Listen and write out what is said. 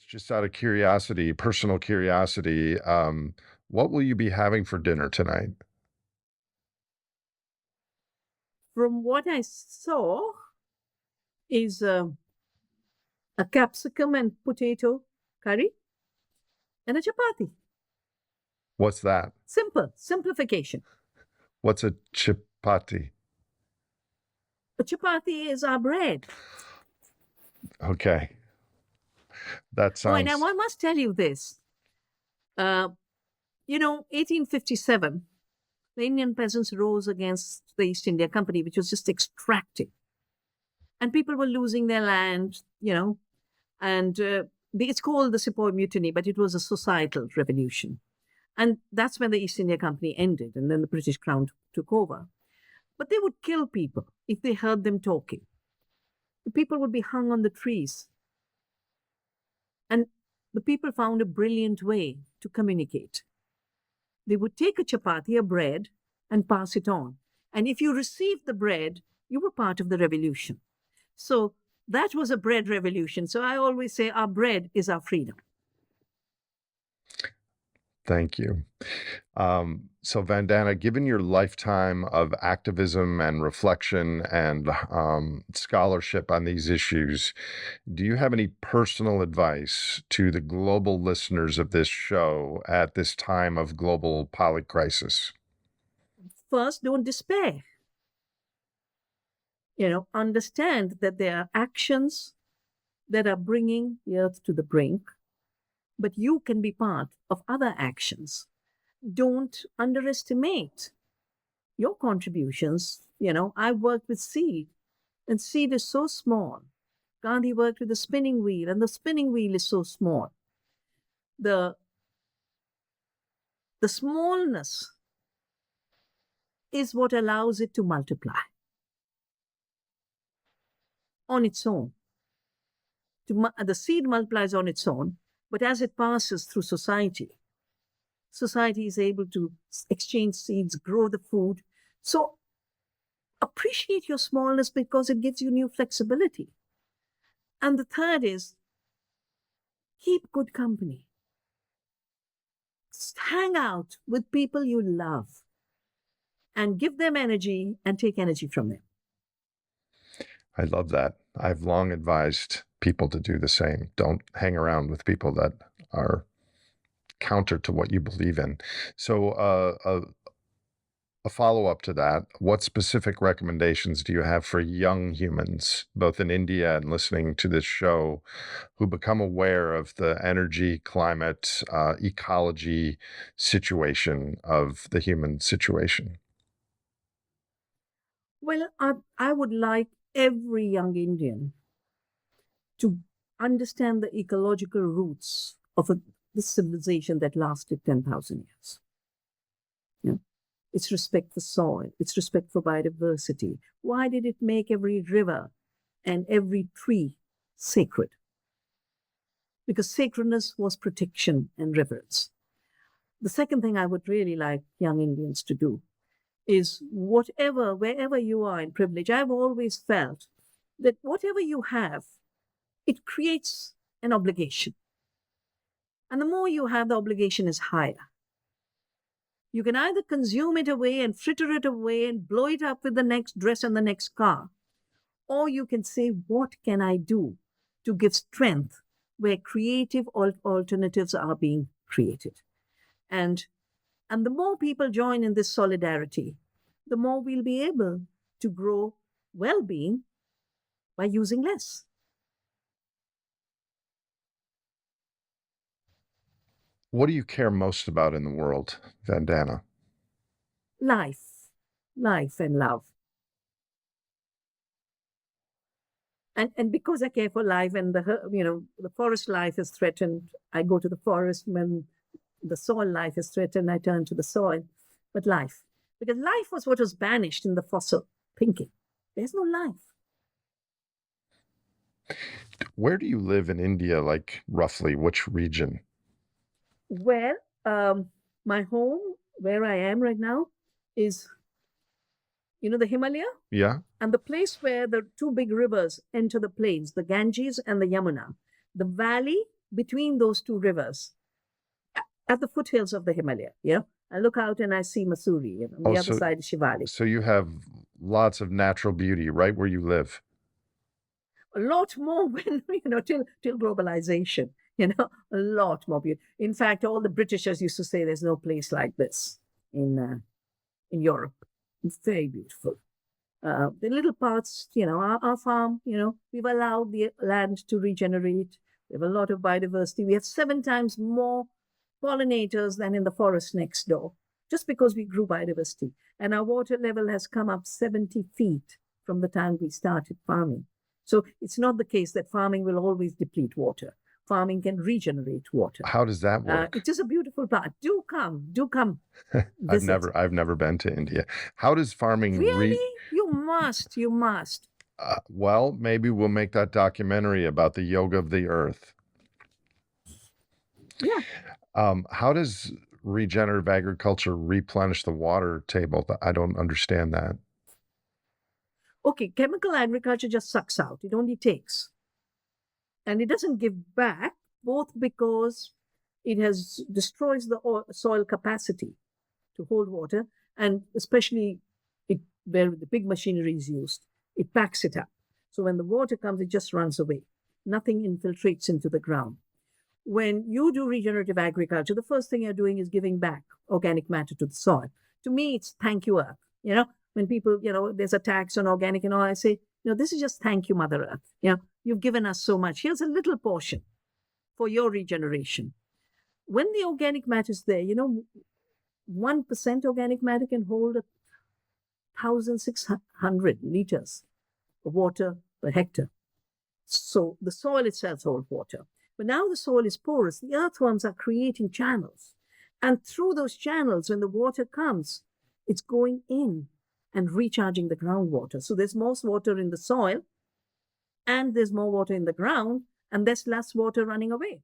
Just out of curiosity, personal curiosity, what will you be having for dinner tonight? From what I saw, is a capsicum and potato curry and a chapati. What's that? Simple, simplification. What's a chapati? A chapati is our bread. Okay, that Oh, and I sounds. must tell you this. Uh, 1857, the Indian peasants rose against the East India Company, which was just extracting. And people were losing their land, and it's called the Sepoy Mutiny, but it was a societal revolution. And that's when the East India Company ended, and then the British Crown took over. But they would kill people if they heard them talking. The people would be hung on the trees. And the people found a brilliant way to communicate. They would take a chapati, a bread, and pass it on. And if you received the bread, you were part of the revolution. So that was a bread revolution. So I always say our bread is our freedom. Thank you. So, Vandana, given your lifetime of activism and reflection and scholarship on these issues, do you have any personal advice to the global listeners of this show at this time of global polycrisis? First, don't despair. Understand that there are actions that are bringing the earth to the brink, but you can be part of other actions. Don't underestimate your contributions. I worked with seed, and seed is so small. Gandhi worked with the spinning wheel, and the spinning wheel is so small. The smallness is what allows it to multiply on its own. The seed multiplies on its own, but as it passes through society is able to exchange seeds, grow the food. So appreciate your smallness because it gives you new flexibility. And the third is keep good company. Hang out with people you love and give them energy and take energy from them. I love that. I've long advised people to do the same. Don't hang around with people that are counter to what you believe in. So, a follow-up to that, what specific recommendations do you have for young humans, both in India and listening to this show, who become aware of the energy, climate, ecology situation of the human situation? Well, I would like every young Indian to understand the ecological roots of this civilization that lasted 10,000 years. It's respect for soil, it's respect for biodiversity. Why did it make every river and every tree sacred? Because sacredness was protection and reverence. The second thing I would really like young Indians to do is wherever you are in privilege, I've always felt that whatever you have, it creates an obligation. And the more you have, the obligation is higher. You can either consume it away and fritter it away and blow it up with the next dress and the next car, or you can say, what can I do to give strength where creative alternatives are being created? And the more people join in this solidarity, the more we'll be able to grow well-being by using less. What do you care most about in the world, Vandana? Life and love. And because I care for life and the forest life is threatened, I go to the forest. When the soil life is threatened, I turn to the soil. But life, because life was what was banished in the fossil thinking. There's no life. Where do you live in India, like roughly which region? Well, my home, where I am right now, is, the Himalaya? Yeah. And the place where the two big rivers enter the plains, the Ganges and the Yamuna. The valley between those two rivers at the foothills of the Himalaya. I look out and I see Mussoorie, and on the other side is Shivalik. So you have lots of natural beauty right where you live. A lot more when, till globalization, a lot more beauty. In fact, all the Britishers used to say there's no place like this in Europe. It's very beautiful. The little parts, our farm, we've allowed the land to regenerate. We have a lot of biodiversity. We have 7 times more pollinators than in the forest next door, just because we grew biodiversity. And our water level has come up 70 feet from the time we started farming. So it's not the case that farming will always deplete water. Farming can regenerate water. How does that work? It is a beautiful part. Do come. I've never been to India. How does farming really? You must. Well, maybe we'll make that documentary about the yoga of the earth. Yeah. How does regenerative agriculture replenish the water table? I don't understand that. Okay, chemical agriculture just sucks out. It only takes. And it doesn't give back, both because it destroys the soil capacity to hold water, and especially where the big machinery is used, it packs it up. So when the water comes, it just runs away. Nothing infiltrates into the ground. When you do regenerative agriculture, the first thing you're doing is giving back organic matter to the soil. To me, it's thank you, Earth. When people, there's a tax on organic and all, I say, this is just thank you, Mother Earth. You've given us so much. Here's a little portion for your regeneration. When the organic matter is there, 1% organic matter can hold 1,600 liters of water per hectare. So the soil itself holds water. But now the soil is porous. The earthworms are creating channels. And through those channels, when the water comes, it's going in and recharging the groundwater. So there's more water in the soil, and there's more water in the ground, and there's less water running away.